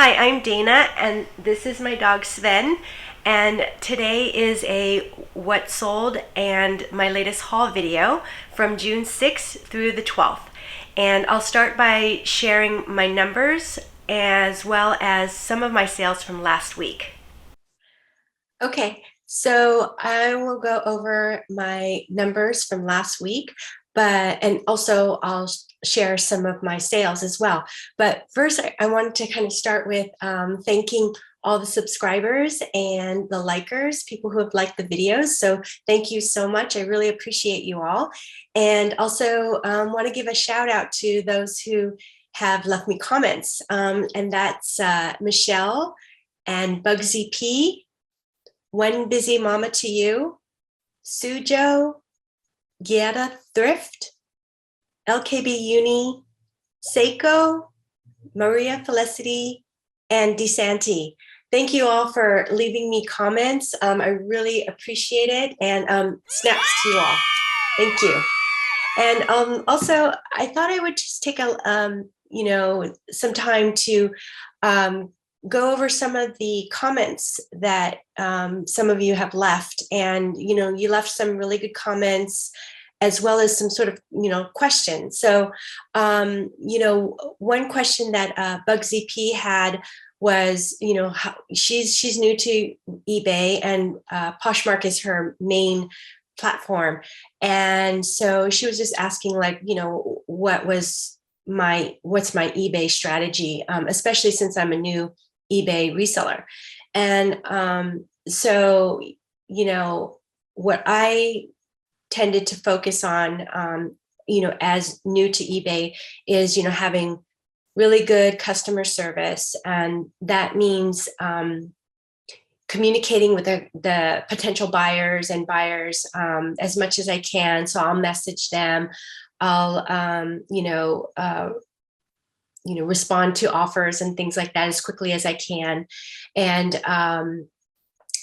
Hi, I'm Dana, and this is my dog Sven. And today is a what sold and my latest haul video from June 6th through the 12th. And I'll start by sharing my numbers as well as some of my sales from last week. Okay, so I will go over my numbers from last week, and also I'll share some of my sales as well. But first, I wanted to kind of start with thanking all the subscribers and the likers, people who have liked the videos. So thank you so much. I really appreciate you all. And also want to give a shout out to those who have left me comments. And that's Michelle and Bugsy P, One Busy Mama to You, Sujo, Gieta Thrift, LKB Uni, Seiko, Maria Felicity, and DeSanti. Thank you all for leaving me comments. I really appreciate it, and snaps to you all. Thank you. And also, I thought I would just take some time to go over some of the comments that some of you have left. And, you left some really good comments as well as some sort of, questions. So, one question that Bugsy P had was, how she's new to eBay, and Poshmark is her main platform. And so she was just asking, like, what's my eBay strategy, especially since I'm a new eBay reseller. And so, what I tended to focus on, as new to eBay is, having really good customer service. And that means communicating with the potential buyers as much as I can. So I'll message them. I'll, respond to offers and things like that as quickly as I can. And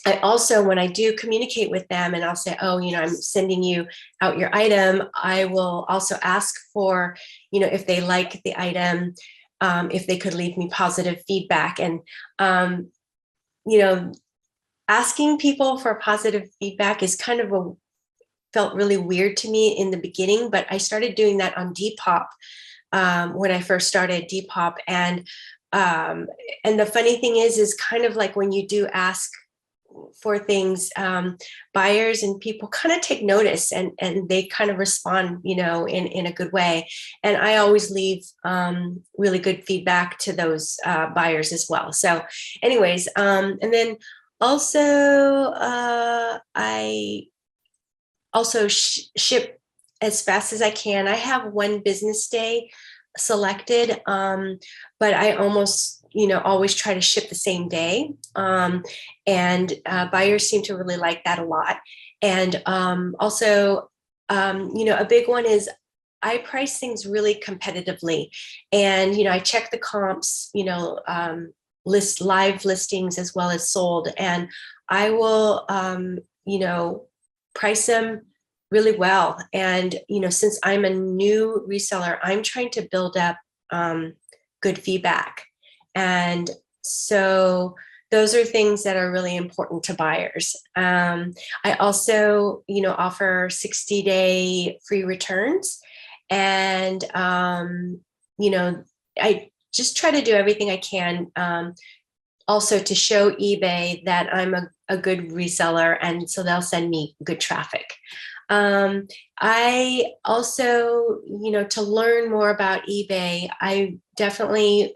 I also, when I do communicate with them and I'll say, oh, I'm sending you out your item, I will also ask for, if they like the item, if they could leave me positive feedback. And, asking people for positive feedback is kind of felt really weird to me in the beginning, but I started doing that on Depop when I first started Depop. And the funny thing is kind of like when you do ask for things, buyers and people kind of take notice, and they kind of respond, in a good way. And I always leave really good feedback to those buyers as well. So anyways, and then also I also ship as fast as I can. I have one business day selected, but I almost, always try to ship the same day. And buyers seem to really like that a lot. And also, a big one is I price things really competitively. And, I check the comps, list live listings as well as sold. And I will, price them really well. And, since I'm a new reseller, I'm trying to build up good feedback. And so those are things that are really important to buyers. I also, offer 60-day free returns. And, I just try to do everything I can also to show eBay that I'm a good reseller. And so they'll send me good traffic. I also, to learn more about eBay, I definitely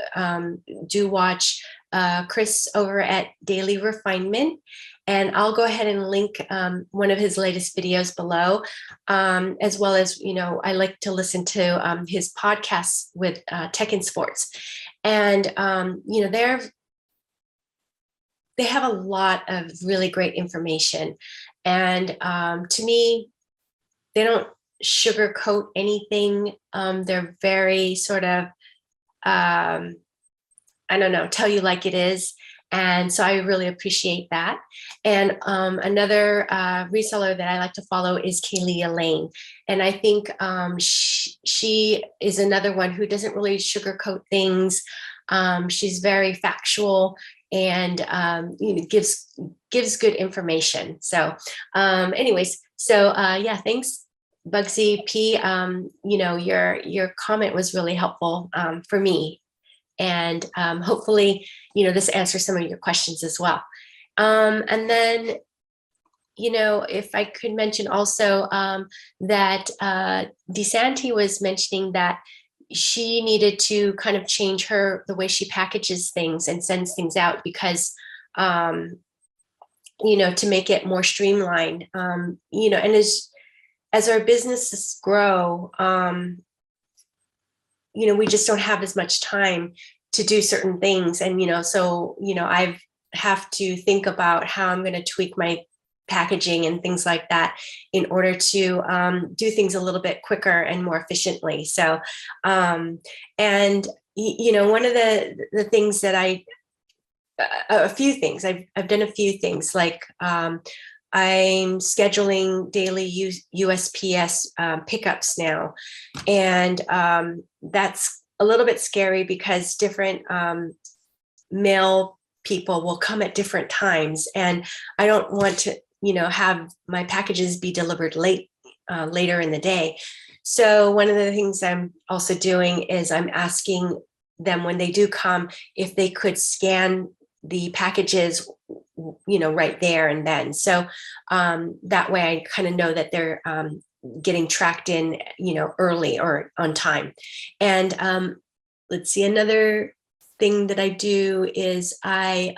do watch Chris over at Daily Refinement. And I'll go ahead and link one of his latest videos below, as well as, I like to listen to his podcasts with Tech and Sports. And, they have a lot of really great information. And to me, they don't sugarcoat anything. They're very sort of, tell you like it is. And so I really appreciate that. And another reseller that I like to follow is Kaylee Lane. And I think she is another one who doesn't really sugarcoat things. She's very factual and gives good information. So anyways, so yeah, thanks, Bugsy P. Your comment was really helpful for me, and hopefully this answers some of your questions as well. And then if I could mention also that DeSanti was mentioning that she needed to kind of change the way she packages things and sends things out, because to make it more streamlined, and as our businesses grow, we just don't have as much time to do certain things. And so I have to think about how I'm going to tweak my packaging and things like that in order to do things a little bit quicker and more efficiently. So and one of the things that a few things I've done, a few things, like I'm scheduling daily USPS pickups now, and that's a little bit scary because different mail people will come at different times, and I don't want to have my packages be delivered later in the day. So one of the things I'm also doing is I'm asking them, when they do come, if they could scan the packages right there and then. So that way I kind of know that they're getting tracked in early or on time. And let's see, another thing that I do is I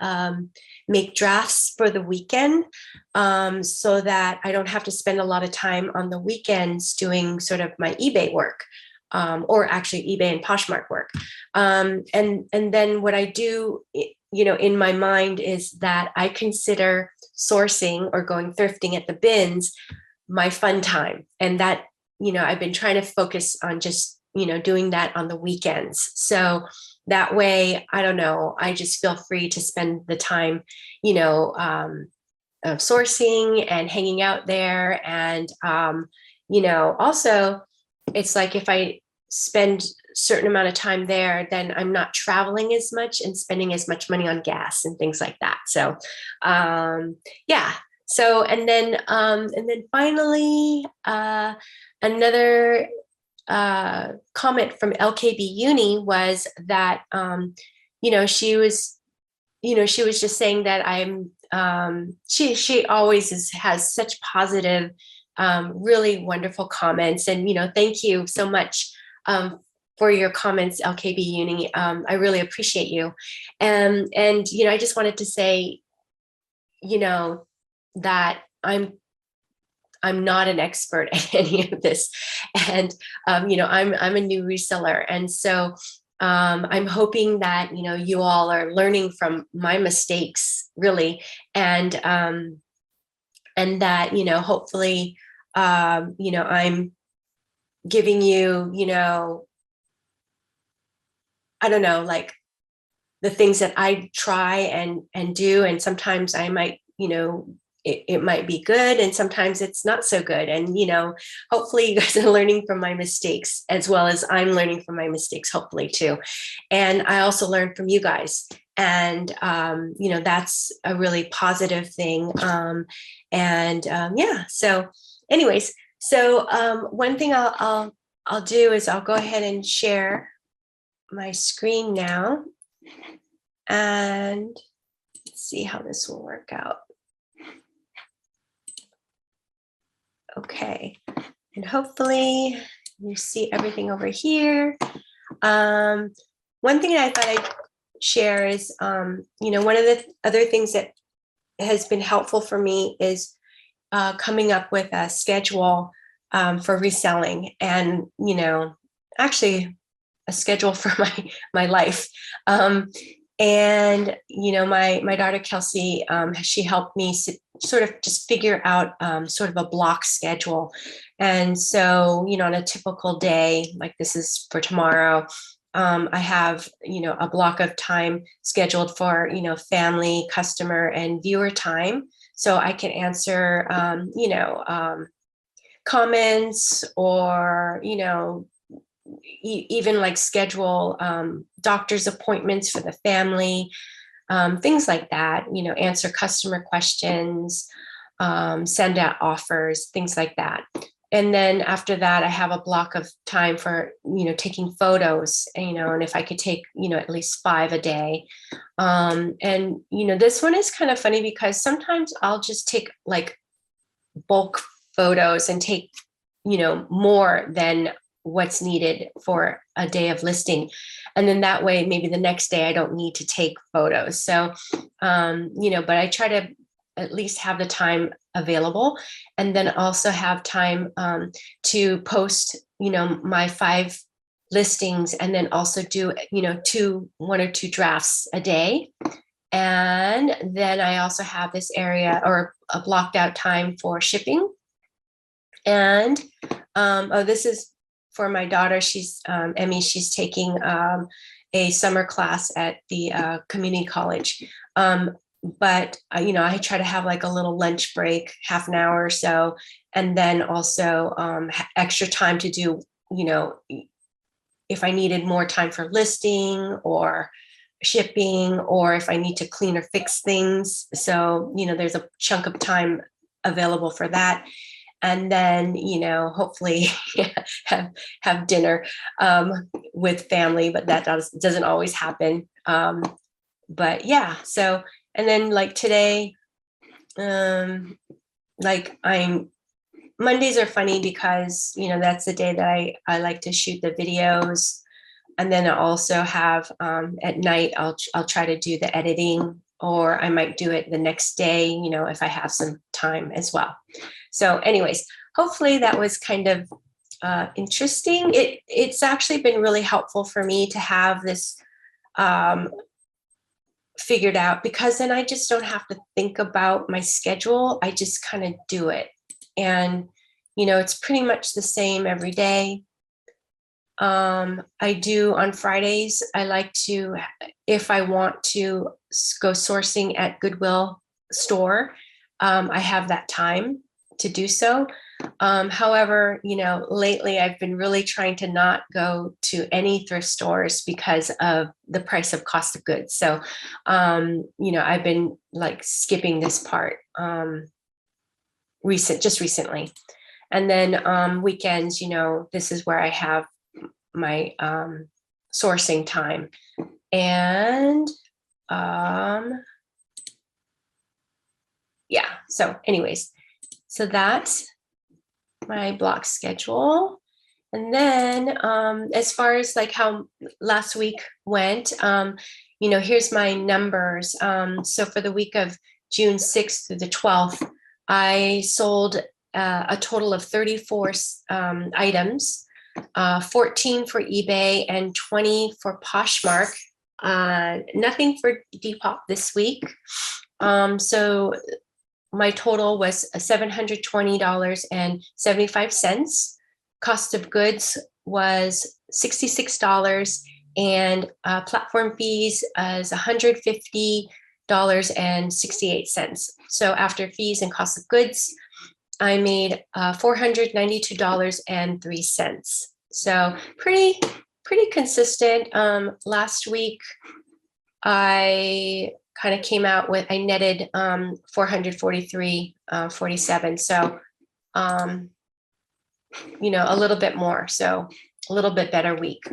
make drafts for the weekend, so that I don't have to spend a lot of time on the weekends doing sort of my eBay work, or actually eBay and Poshmark work. And then what I do, in my mind, is that I consider sourcing or going thrifting at the bins my fun time, and that I've been trying to focus on just doing that on the weekends. So that way, I don't know, I just feel free to spend the time, of sourcing and hanging out there. And, also it's like if I spend a certain amount of time there, then I'm not traveling as much and spending as much money on gas and things like that. So, yeah. So, and then finally, another comment from LKB Uni was that she was just saying that she always has such positive, really wonderful comments, and thank you so much for your comments, LKB Uni. I really appreciate you, and I just wanted to say that I'm not an expert at any of this, and I'm a new reseller, and so I'm hoping that you all are learning from my mistakes, really, and that hopefully I'm giving you I don't know, like the things that I try and do, and sometimes I might it might be good, and sometimes it's not so good. And, hopefully you guys are learning from my mistakes as well as I'm learning from my mistakes, hopefully too. And I also learn from you guys. And, that's a really positive thing. Yeah. So anyways, so one thing I'll do is I'll go ahead and share my screen now, and see how this will work out. Okay, and hopefully you see everything over here. One thing that I thought I'd share is, one of the other things that has been helpful for me is coming up with a schedule for reselling, and actually a schedule for my life. And my daughter Kelsey, she helped me sort of just figure out sort of a block schedule. And so on a typical day, like this is for tomorrow, I have a block of time scheduled for family, customer, and viewer time, so I can answer comments, or even like schedule doctor's appointments for the family, things like that, you know, answer customer questions, send out offers, things like that. And then after that, I have a block of time for, you know, taking photos, you know, and if I could take, you know, at least 5 a day. And, you know, this one is kind of funny because sometimes I'll just take like bulk photos and take, you know, more than what's needed for a day of listing. And then that way, maybe the next day I don't need to take photos. So, you know, but I try to at least have the time available, and then also have time to post, you know, my 5 listings, and then also do, you know, 1 or 2 drafts a day. And then I also have this area or a blocked out time for shipping. And oh, this is for my daughter. She's Emmy. She's taking a summer class at the community college. But you know, I try to have like a little lunch break, half an hour or so, and then also extra time to do, you know, if I needed more time for listing or shipping, or if I need to clean or fix things. So, you know, there's a chunk of time available for that. And then, you know, hopefully have dinner with family, but that doesn't always happen. But yeah, so, and then like today, like Mondays are funny because, you know, that's the day that I like to shoot the videos. And then I also have at night, I'll try to do the editing, or I might do it the next day, you know, if I have some time as well. So anyways, hopefully that was kind of interesting. It's actually been really helpful for me to have this figured out, because then I just don't have to think about my schedule. I just kind of do it. And, you know, it's pretty much the same every day. I do on Fridays, I like to, if I want to go sourcing at Goodwill store, I have that time to do so. However, you know, lately I've been really trying to not go to any thrift stores because of the price of cost of goods. So, you know, I've been like skipping this part just recently. And then weekends, you know, this is where I have my sourcing time. And yeah, so anyways, so that's my block schedule. And then as far as like how last week went, you know, here's my numbers. So for the week of June 6th through the 12th, I sold a total of 34 items, 14 for eBay and 20 for Poshmark. Nothing for Depop this week. So my total was $720.75. Cost of goods was $66, and platform fees is $150.68. So after fees and cost of goods, I made $492.03. So pretty consistent. Last week, I kind of came out with, I netted 443.47. So, you know, a little bit more. So a little bit better week.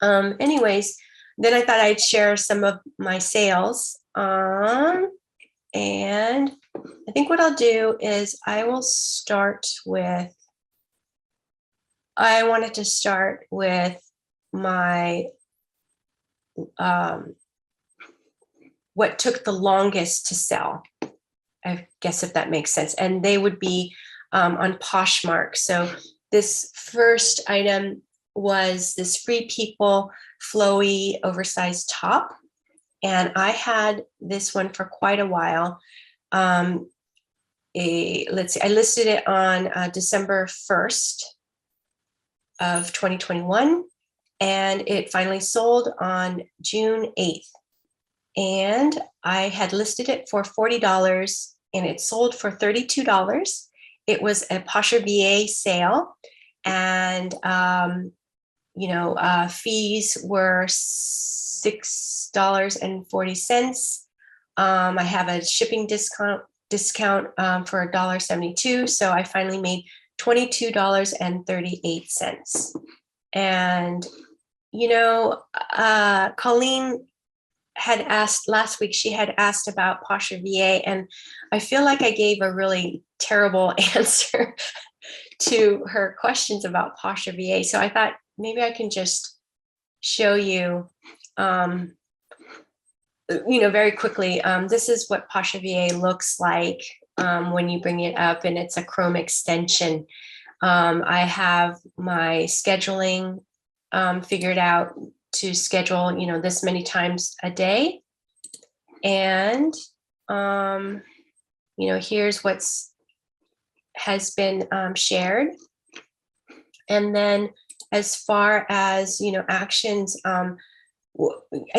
Anyways, then I thought I'd share some of my sales. And I think what I'll do is I wanted to start with my, what took the longest to sell, I guess, if that makes sense. And they would be on Poshmark. So this first item was this Free People flowy oversized top. And I had this one for quite a while. Let's see, I listed it on December 1st of 2021, and it finally sold on June 8th. And I had listed it for $40, and it sold for $32. It was a Posher VA sale, and fees were $6.40. I have a shipping discount for $1.72. So I finally made $22.38. And, Colleen had asked last week, she had asked about Posher VA, and I feel like I gave a really terrible answer to her questions about Posher VA. So I thought maybe I can just show you, very quickly. This is what Posher VA looks like when you bring it up, and it's a Chrome extension. I have my scheduling figured out to schedule, this many times a day. And, here's what's has been shared. And then as far as, actions, I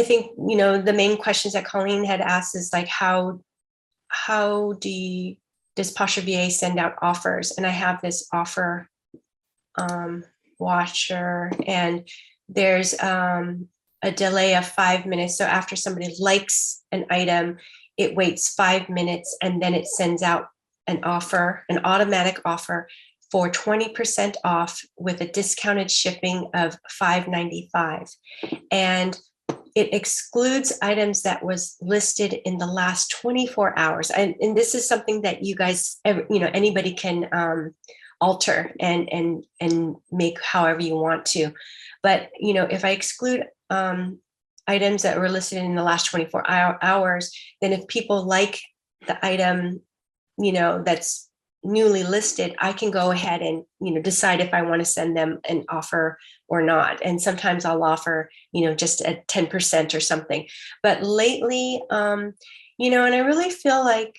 think, the main questions that Colleen had asked is like, how does Posher VA send out offers? And I have this offer watcher, and there's a delay of 5 minutes. So after somebody likes an item, it waits 5 minutes, and then it sends out an offer, an automatic offer for 20% off with a discounted shipping of $5.95. And it excludes items that was listed in the last 24 hours. And this is something that you guys, anybody can alter and make however you want to. But, if I exclude items that were listed in the last 24 hours, then if people like the item, that's newly listed, I can go ahead and, decide if I want to send them an offer or not. And sometimes I'll offer, just at 10% or something. But lately, and I really feel like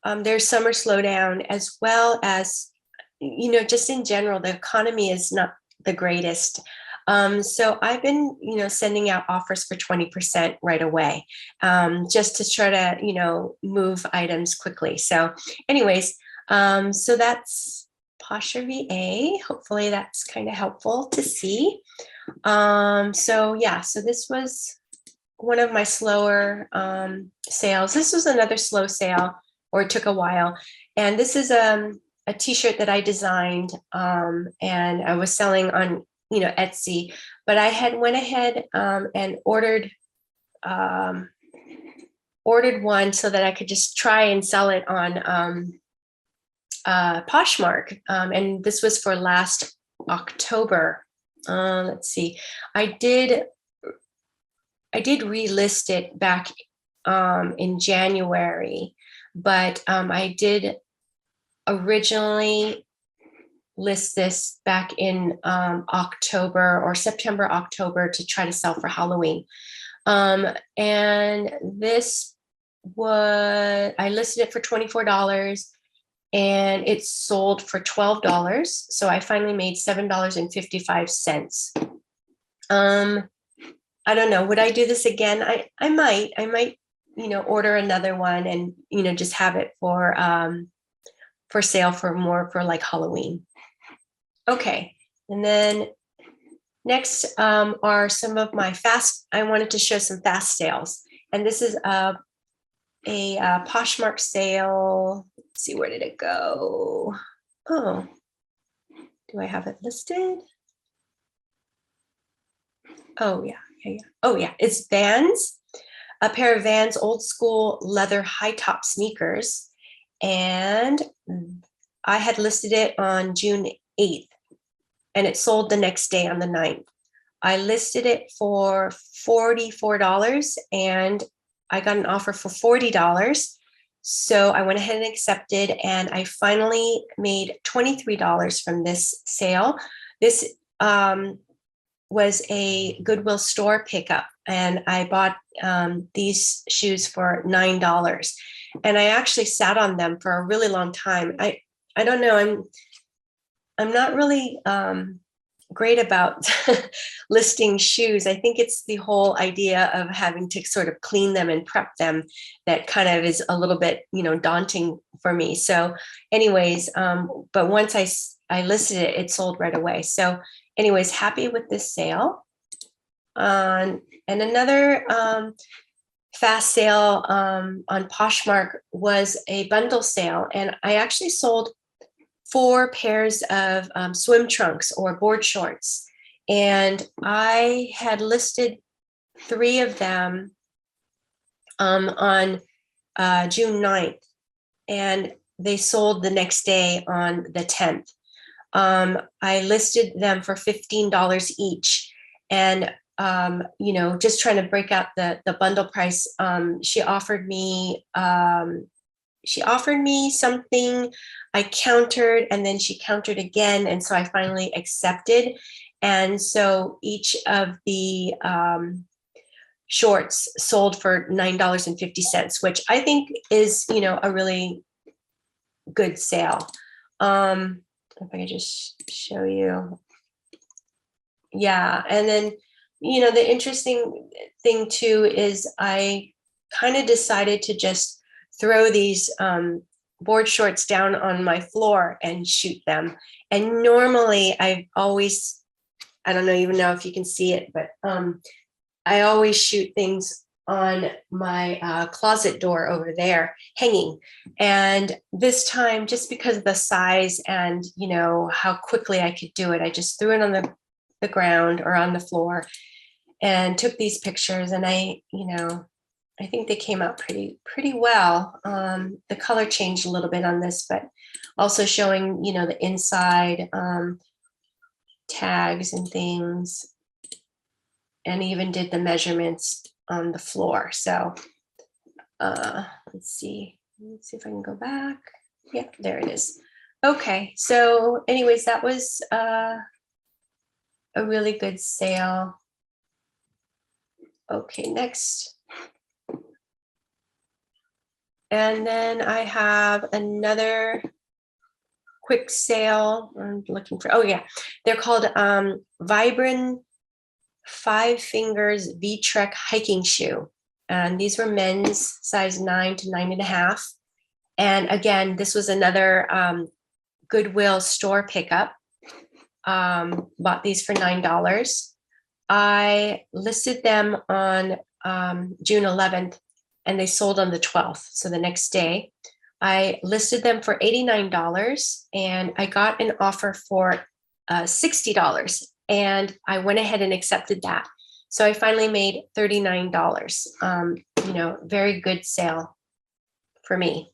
there's summer slowdown, as well as, just in general, the economy is not the greatest. So I've been, sending out offers for 20% right away, just to try to, move items quickly. So anyways, so that's Posher VA. Hopefully that's kind of helpful to see. So this was one of my slower sales. This was another slow sale, or it took a while. And this is a t-shirt that I designed, and I was selling on Etsy, but I had went ahead and ordered one so that I could just try and sell it on Poshmark. And this was for last October. Let's see, I did relist it back in January, but I did originally list this back in October or September, October, to try to sell for Halloween. And this I listed it for $24, and it sold for $12. So I finally made $7.55. I don't know, would I do this again? I might, order another one and, just have it for sale for like Halloween. Okay, and then next are some of my I wanted to show some fast sales. And this is a Poshmark sale. Let's see, where did it go? Oh, do I have it listed? Oh, yeah. Oh, yeah, it's Vans, a pair of Vans old school leather high top sneakers. And I had listed it on June 8th, and it sold the next day on the 9th. I listed it for $44, and I got an offer for $40. So I went ahead and accepted, and I finally made $23 from this sale. This was a Goodwill store pickup, and I bought these shoes for $9. And I actually sat on them for a really long time. I don't know, I'm not really great about listing shoes. I think it's the whole idea of having to sort of clean them and prep them that kind of is a little bit, daunting for me. So anyways, but once I I listed it, it sold right away. So anyways, happy with this sale. And another fast sale on Poshmark was a bundle sale. And I actually sold 4 pairs of swim trunks or board shorts. And I had listed 3 of them on June 9th. And they sold the next day on the 10th. I listed them for $15 each. And you know, just trying to break out the bundle price. She offered me something. I countered, and then she countered again, and so I finally accepted. And so each of the shorts sold for $9.50, which I think is, you know, a really good sale. If I could just show you. Yeah, and then, you know, the interesting thing too is I kind of decided to just throw these board shorts down on my floor and shoot them. And normally I don't even know if you can see it, but I always shoot things on my closet door over there hanging. And this time, just because of the size and, you know, how quickly I could do it, I just threw it on the ground or on the floor and took these pictures. And I think they came out pretty well. The color changed a little bit on this, but also showing, you know, the inside tags and things, and even did the measurements on the floor. So let's see if I can go back. Yeah, there it is. Okay, so anyways, that was a really good sale. Okay, next. And then I have another quick sale. I'm looking for, oh yeah, they're called Vibram 5 Fingers V-Trek hiking shoe. And these were men's size 9 to 9.5. And again, this was another Goodwill store pickup. Bought these for $9. I listed them on June 11th, and they sold on the 12th, so the next day. I listed them for $89, and I got an offer for $60, and I went ahead and accepted that. So I finally made $39. You know, very good sale for me.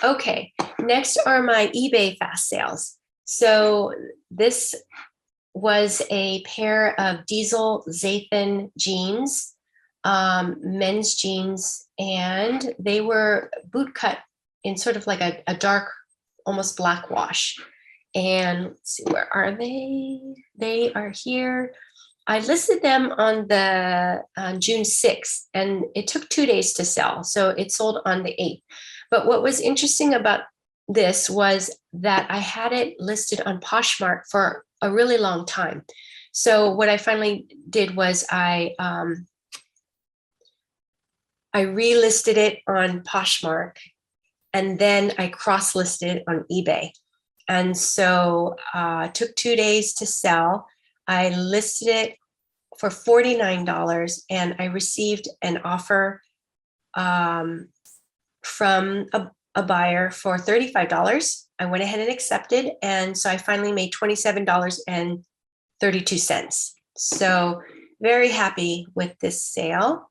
Okay, next are my eBay fast sales. So this was a pair of diesel Zathan jeans, men's jeans, and they were boot cut in sort of like a dark, almost black wash. And let's see, where are they? They are here. I listed them on June 6th, and it took 2 days to sell. So it sold on the 8th. But what was interesting about this was that I had it listed on Poshmark for a really long time. So what I finally did was I relisted it on Poshmark, and then I cross-listed it on eBay. And so it took 2 days to sell. I listed it for $49, and I received an offer from a buyer for $35. I went ahead and accepted, and so I finally made $27.32. So very happy with this sale.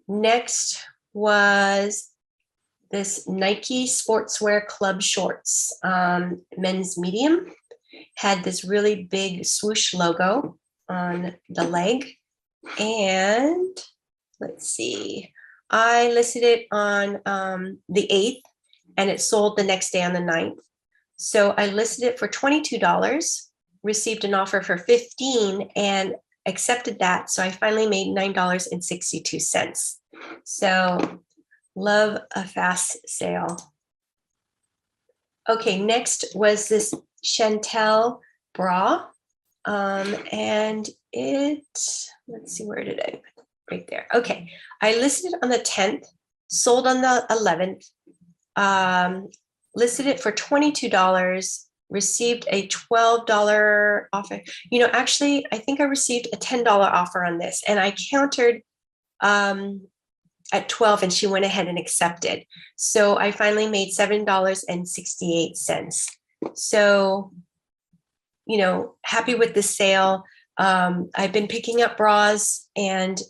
Next was this Nike sportswear club shorts, men's medium. Had this really big swoosh logo on the leg. And let's see, I listed it on the 8th, and it sold the next day on the 9th. So I listed it for $22, received an offer for $15, and accepted that. So I finally made $9.62. So love a fast sale. Okay, next was this Chantel bra. And it, let's see, where did I put it? Right there. Okay, I listed it on the 10th, sold on the 11th. listed it for $22, received a $12 offer. Actually, I think I received a $10 offer on this, and I countered at 12, and she went ahead and accepted. So I finally made $7.68. So, happy with the sale. I've been picking up bras, and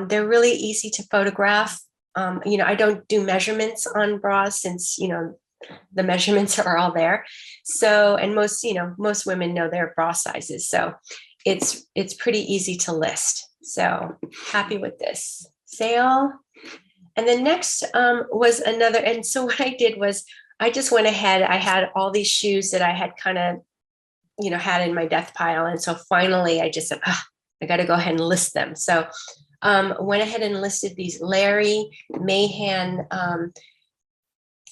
they're really easy to photograph. I don't do measurements on bras since, the measurements are all there. So, and most women know their bra sizes. So it's pretty easy to list. So happy with this sale. And then next was another. And so what I did was I just went ahead. I had all these shoes that I had kind of, had in my death pile. And so finally I just said, I got to go ahead and list them. So went ahead and listed these Larry Mahan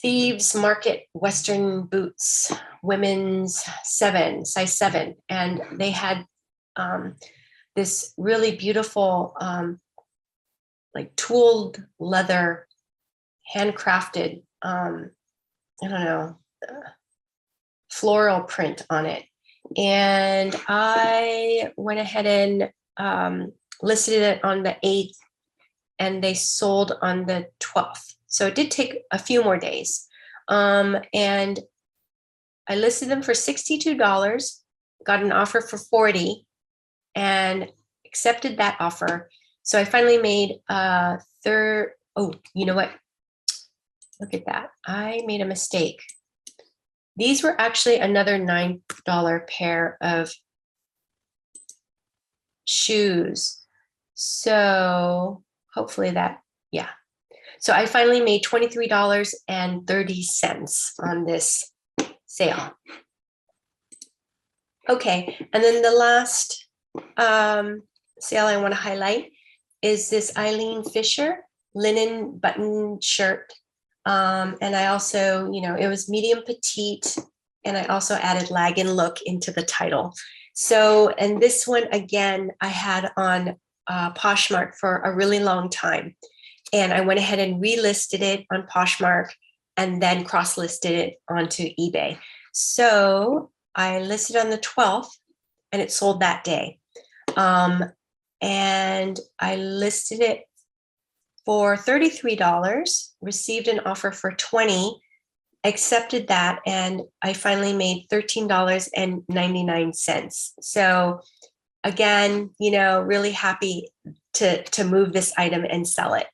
Thieves Market Western boots, women's size 7. And they had this really beautiful, like tooled leather, handcrafted, floral print on it. And I went ahead and listed it on the 8th, and they sold on the 12th. So it did take a few more days. And I listed them for $62, got an offer for $40, and accepted that offer. So I finally made oh, you know what? Look at that. I made a mistake. These were actually another $9 pair of shoes. So hopefully that, yeah. So I finally made $23.30 on this sale. Okay, and then the last sale I want to highlight is this Eileen Fisher linen button shirt. And I also, it was medium petite, and I also added lag and look into the title. So, and this one, again, I had on Poshmark for a really long time. And I went ahead and relisted it on Poshmark and then cross-listed it onto eBay. So I listed on the 12th, and it sold that day. And I listed it for $33, received an offer for $20, accepted that, and I finally made $13.99. So again, really happy to move this item and sell it.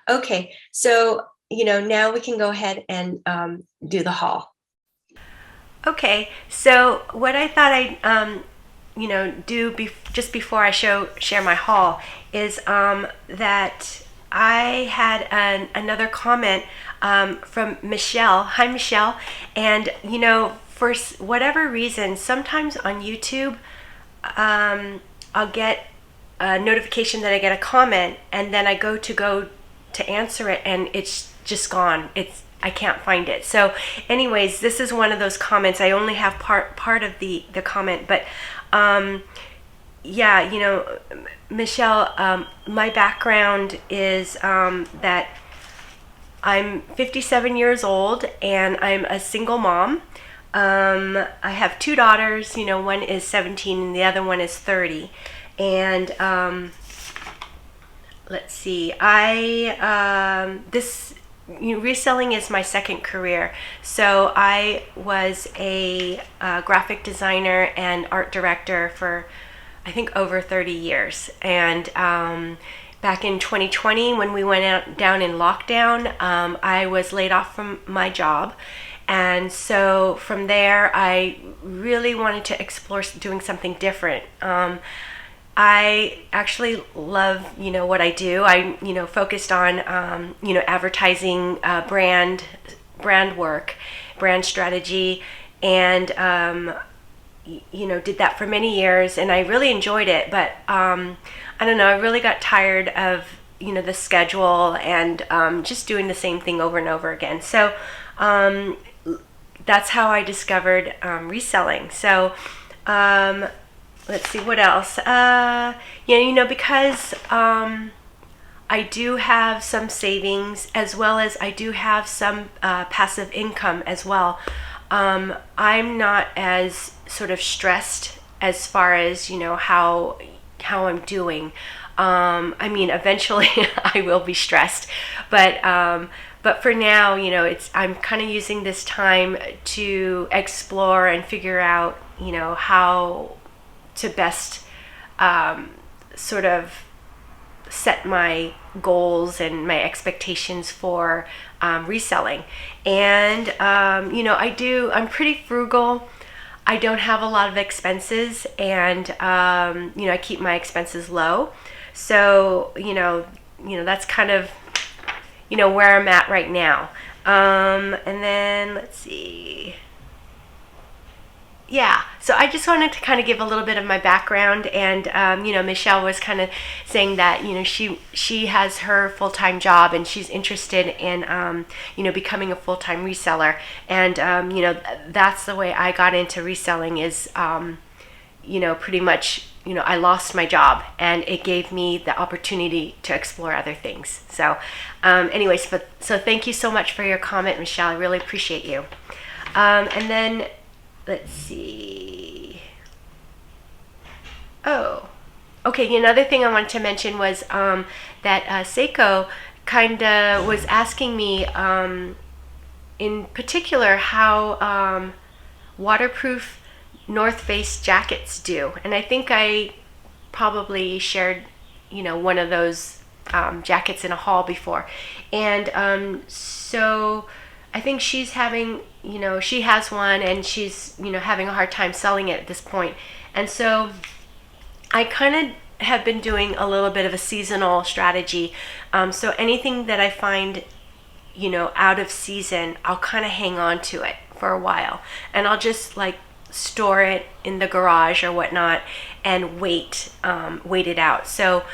Okay, so now we can go ahead and do the haul. Okay, so what I thought I'd do just before I share my haul is that I had another comment from Michelle. Hi, Michelle. And for whatever reason, sometimes on YouTube, I'll get a notification that I get a comment, and then I go to answer it, and it's just gone. I can't find it. So anyways, this is one of those comments. I only have part of the comment, but yeah, Michelle, my background is that I'm 57 years old, and I'm a single mom. I have 2 daughters. One is 17 and the other one is 30. And let's see, reselling is my second career. So I was a graphic designer and art director for, I think, over 30 years. And back in 2020, when we went down in lockdown, I was laid off from my job. And so from there, I really wanted to explore doing something different. I actually love, what I do. I, focused on, advertising, brand work, brand strategy, and, did that for many years, and I really enjoyed it. But I don't know, I really got tired of, the schedule and just doing the same thing over and over again. So that's how I discovered reselling. So let's see what else. Because I do have some savings, as well as I do have some passive income as well. I'm not as sort of stressed as far as, you know, how I'm doing. I mean, eventually I will be stressed, but for now, you know, I'm kind of using this time to explore and figure out, you know, how to best sort of set my goals and my expectations for reselling. And you know, I'm pretty frugal. I don't have a lot of expenses, and you know, I keep my expenses low. So you know that's kind of, you know, where I'm at right now. And then let's see. Yeah, so I just wanted to kind of give a little bit of my background, and you know, Michelle was kind of saying that, you know, she has her full-time job and she's interested in you know, becoming a full-time reseller, and you know, that's the way I got into reselling is you know, pretty much, you know, I lost my job and it gave me the opportunity to explore other things. So anyways, so thank you so much for your comment, Michelle. I really appreciate you. And then let's see. Oh, okay. Another thing I wanted to mention was that Seiko kind of was asking me in particular how waterproof North Face jackets do. And I think I probably shared, you know, one of those jackets in a haul before. And so I think she's having, you know, she has one and she's, you know, having a hard time selling it at this point. And so I kind of have been doing a little bit of a seasonal strategy. So anything that I find, you know, out of season, I'll kind of hang on to it for a while, and I'll just like store it in the garage or whatnot and wait it out. So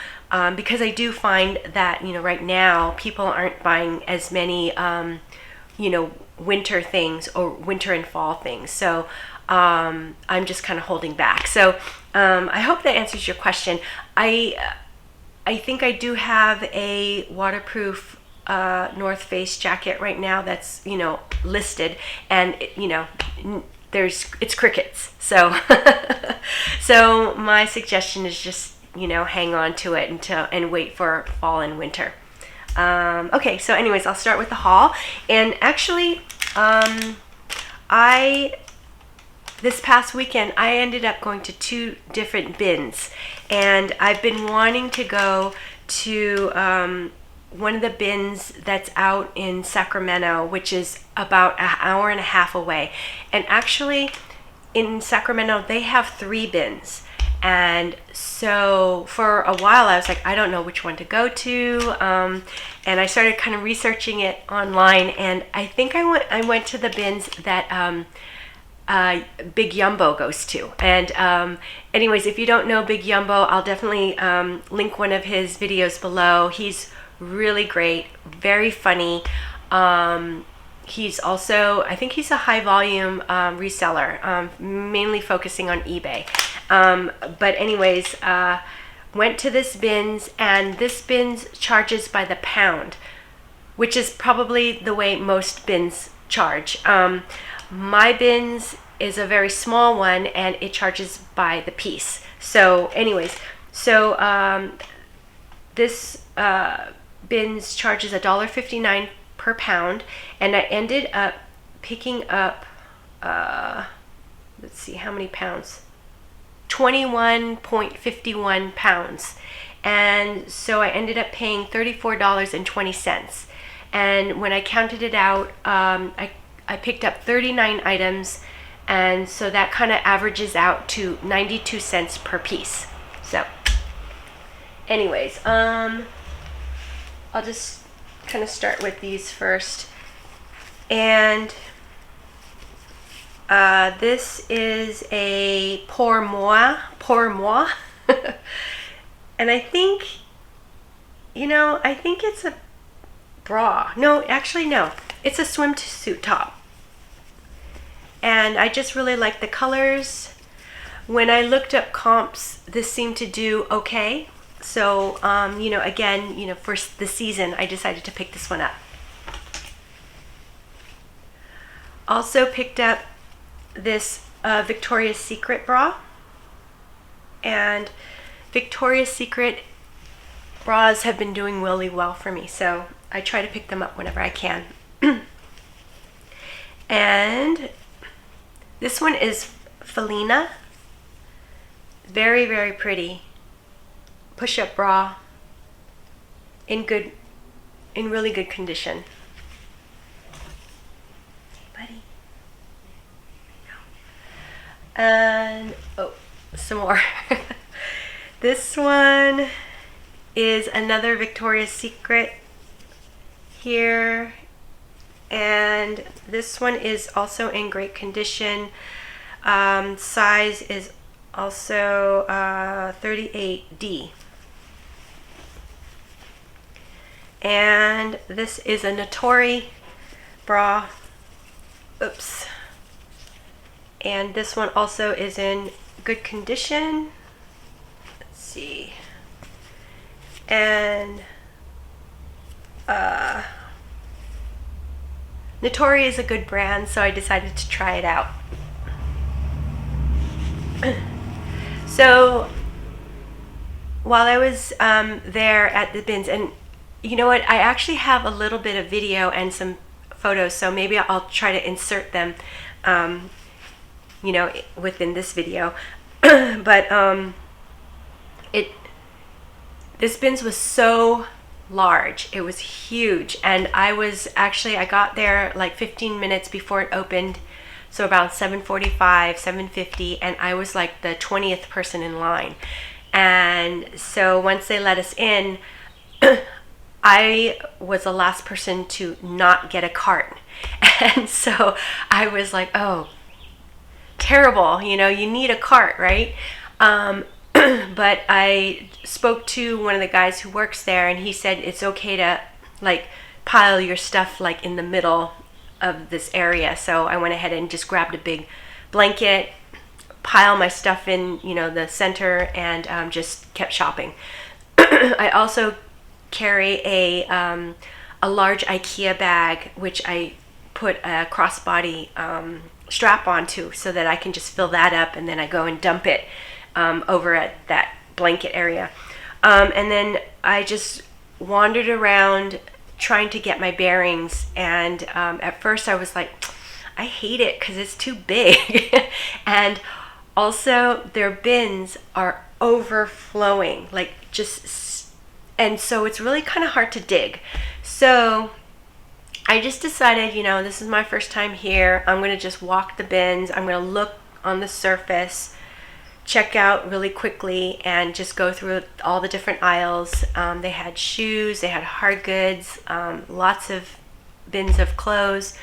because I do find that, you know, right now people aren't buying as many you know, winter things or winter and fall things. So I'm just kind of holding back. So I hope that answers your question. I think I do have a waterproof North Face jacket right now that's, you know, listed, and you know, it's crickets. So so my suggestion is just, you know, hang on to it and wait for fall and winter. Okay, so anyways, I'll start with the haul. And actually, this past weekend, I ended up going to 2 different bins, and I've been wanting to go to one of the bins that's out in Sacramento, which is about an hour and a half away. And actually, in Sacramento, they have 3 bins. And so for a while I was like, I don't know which one to go to, and I started kind of researching it online, and I think I went to the bins that Big Yumbo goes to. And anyways, if you don't know Big Yumbo, I'll definitely link one of his videos below. He's really great, very funny. He's also, I think he's a high volume reseller, mainly focusing on eBay. But anyways, went to this bins, and this bins charges by the pound, which is probably the way most bins charge. My bins is a very small one, and it charges by the piece. So anyways, so this bins charges $1.59 per pound, and I ended up picking up, let's see, how many pounds? 21.51 pounds. And so I ended up paying $34.20. And when I counted it out, I picked up 39 items, and so that kind of averages out to 92 cents per piece. So anyways, I'll just kind of start with these first. And this is a pour moi. And I think, you know, I think it's a bra. No, actually no. It's a swimsuit top. And I just really like the colors. When I looked up comps, this seemed to do okay. So, you know, again, you know, for the season, I decided to pick this one up. Also picked up this Victoria's Secret bra. And Victoria's Secret bras have been doing really well for me, so I try to pick them up whenever I can. And this one is Felina. Very, very pretty push-up bra in really good condition. Buddy. No. And oh, some more. This one is another Victoria's Secret here, and this one is also in great condition. Size is also 38D. And this is a Natori bra. Oops. And this one also is in good condition. Let's see. And Natori is a good brand, so I decided to try it out. So while I was there at the bins, and you know what, I actually have a little bit of video and some photos, so maybe I'll try to insert them you know, within this video. But this bins was so large, it was huge, and I got there like 15 minutes before it opened, so about 7:45, 7:50, and I was like the 20th person in line. And so once they let us in, I was the last person to not get a cart. And so I was like, oh, terrible, you know, you need a cart, right? But I spoke to one of the guys who works there, and he said it's okay to like pile your stuff like in the middle of this area. So I went ahead and just grabbed a big blanket, pile my stuff in, you know, the center, and just kept shopping. I also carry a large IKEA bag, which I put a crossbody strap onto, so that I can just fill that up, and then I go and dump it over at that blanket area. And then I just wandered around trying to get my bearings, and at first I was like, I hate it because it's too big. And also their bins are overflowing, like and so it's really kind of hard to dig. So I just decided, you know, this is my first time here, I'm going to just walk the bins, I'm going to look on the surface, check out really quickly, and just go through all the different aisles. They had shoes, they had hard goods, lots of bins of clothes.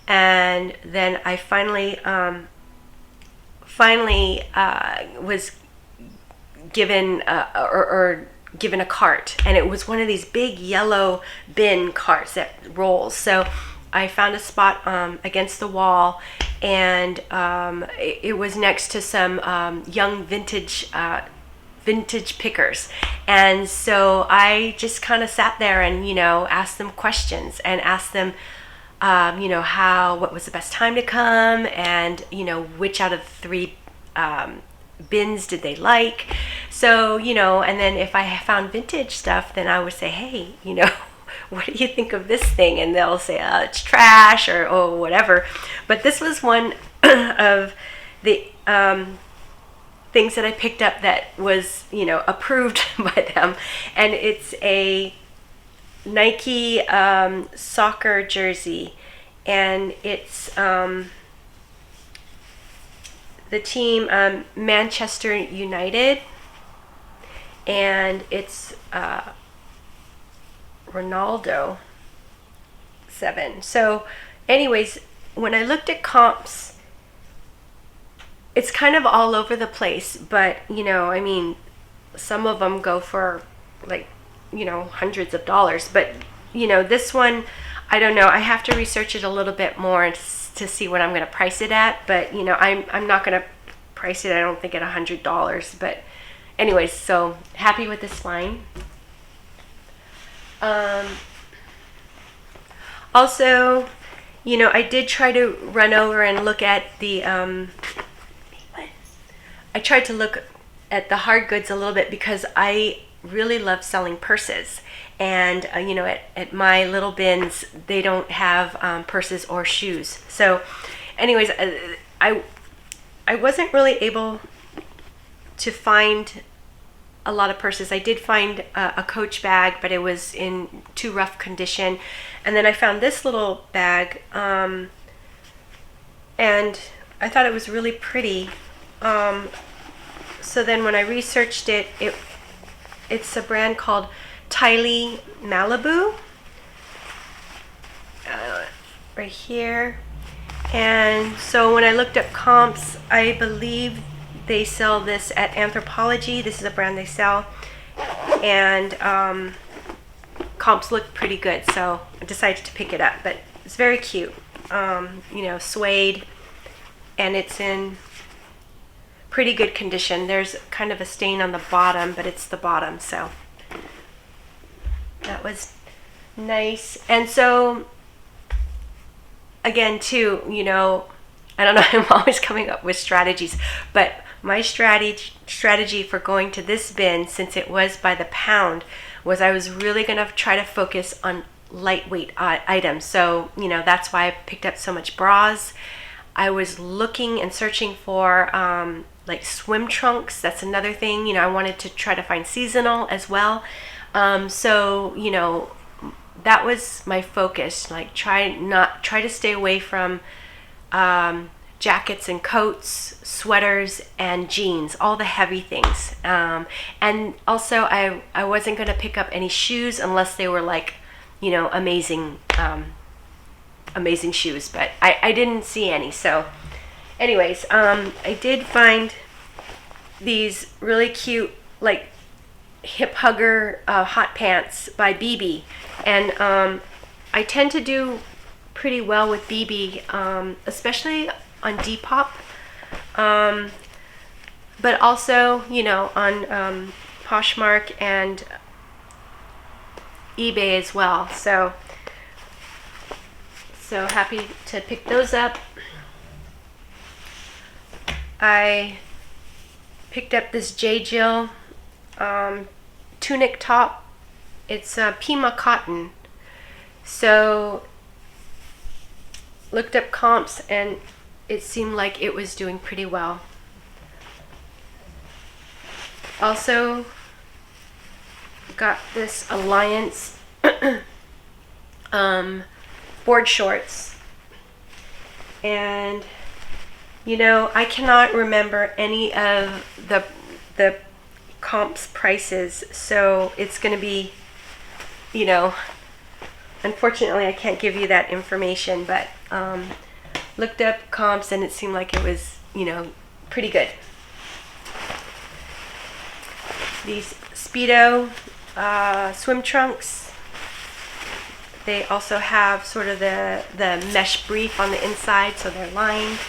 And then I finally was given given a cart, and it was one of these big yellow bin carts that rolls. So I found a spot against the wall, and it was next to some young vintage pickers. And so I just kind of sat there and, you know, asked them questions, and asked them you know, what was the best time to come, and, you know, which out of 3 bins did they like. So, you know, and then if I found vintage stuff, then I would say, hey, you know, what do you think of this thing? And they'll say, it's trash, or oh, whatever. But this was one of the things that I picked up that was, you know, approved by them. And it's a Nike soccer jersey, and it's the team Manchester United, and it's Ronaldo 7. So anyways, when I looked at comps, it's kind of all over the place, but, you know, I mean, some of them go for like, you know, hundreds of dollars. But, you know, this one, I don't know, I have to research it a little bit more to see what I'm going to price it at. But, you know, I'm not going to price it, I don't think, at $100. But, anyways, so happy with this line. Also, you know, I did try to run over and look at the, I tried to look at the hard goods a little bit because I really love selling purses. And, you know, at my little bins, they don't have purses or shoes. So anyways, I wasn't really able to find a lot of purses. I did find a Coach bag, but it was in too rough condition. And then I found this little bag, and I thought it was really pretty. So then when I researched it, it's a brand called Tylee Malibu, right here. And so when I looked up comps, I believe they sell this at Anthropologie. This is a brand they sell, and comps look pretty good, so I decided to pick it up. But it's very cute, you know, suede, and it's in pretty good condition. There's kind of a stain on the bottom, but it's the bottom, so that was nice. And so again too, you know, I don't know, I'm always coming up with strategies, but my strategy for going to this bin, since it was by the pound, was I was really going to try to focus on lightweight items. So, you know, that's why I picked up so much bras. I was looking and searching for like swim trunks. That's another thing. You know, I wanted to try to find seasonal as well. So, you know, that was my focus. Like try to stay away from jackets and coats, sweaters and jeans, all the heavy things. And also I wasn't going to pick up any shoes unless they were like, you know, amazing shoes, but I didn't see any. So anyways, I did find these really cute like hip hugger hot pants by BB, and I tend to do pretty well with BB, especially on Depop, but also, you know, on Poshmark and eBay as well. So happy to pick those up. I picked up this J. Jill tunic top. It's Pima cotton. So looked up comps and it seemed like it was doing pretty well. Also got this Alliance board shorts, and you know, I cannot remember any of the comps prices, so it's going to be, you know, unfortunately I can't give you that information, but looked up comps and it seemed like it was, you know, pretty good. These Speedo swim trunks, they also have sort of the mesh brief on the inside, so they're lined.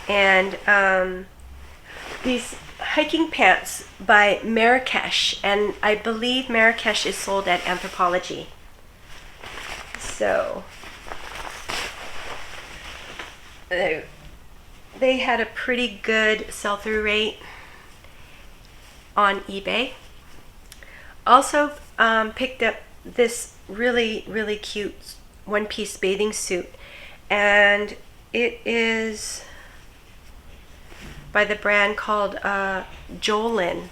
And these hiking pants by Marrakesh, and I believe Marrakesh is sold at Anthropologie. So they had a pretty good sell-through rate on eBay. Also picked up this really cute one-piece bathing suit, and it is by the brand called Jolin,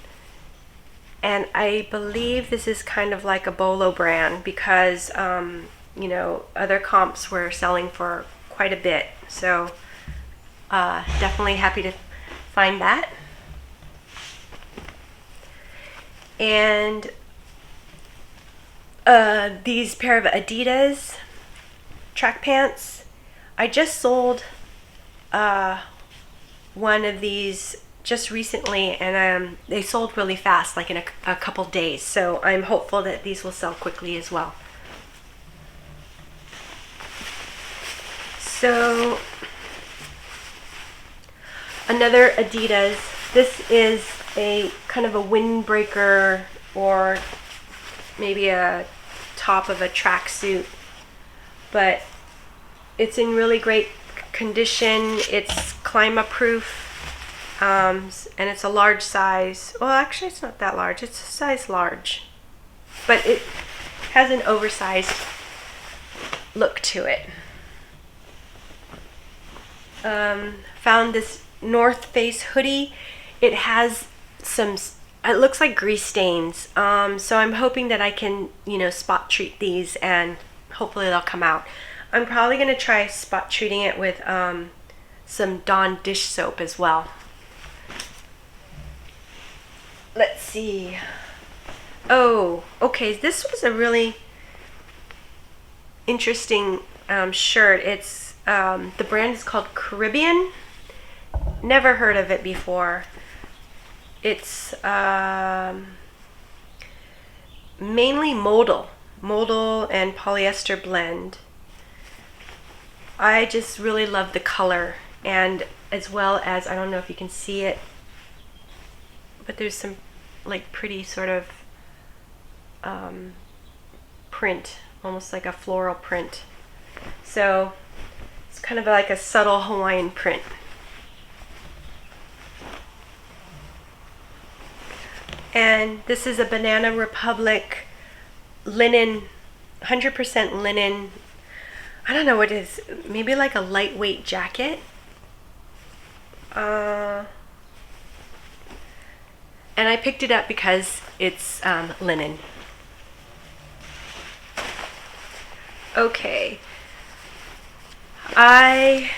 and I believe this is kind of like a Bolo brand because you know, other comps were selling for quite a bit, so definitely happy to find that. And these pair of Adidas track pants, I just sold one of these just recently, and they sold really fast, like in a couple days, so I'm hopeful that these will sell quickly as well. So Another Adidas. This is a kind of a windbreaker, or maybe a top of a tracksuit, but it's in really great condition. It's climate-proof, and it's a large size. Well, actually, it's not that large. It's a size large, but it has an oversized look to it. Found this North Face hoodie. It has some, it looks like grease stains. So I'm hoping that I can, spot treat these and hopefully they'll come out. I'm probably going to try spot treating it with some Dawn dish soap as well. Let's see. Oh, okay. This was a really interesting shirt. It's the brand is called Caribbean. Never heard of it before. It's mainly modal and polyester blend. I just really love the color, and as well as, I don't know if you can see it, but there's some like pretty sort of print, almost like a floral print. So it's kind of like a subtle Hawaiian print. And this is a Banana Republic linen, 100% linen. I don't know what it is. Maybe like a lightweight jacket. And I picked it up because it's linen. Okay. I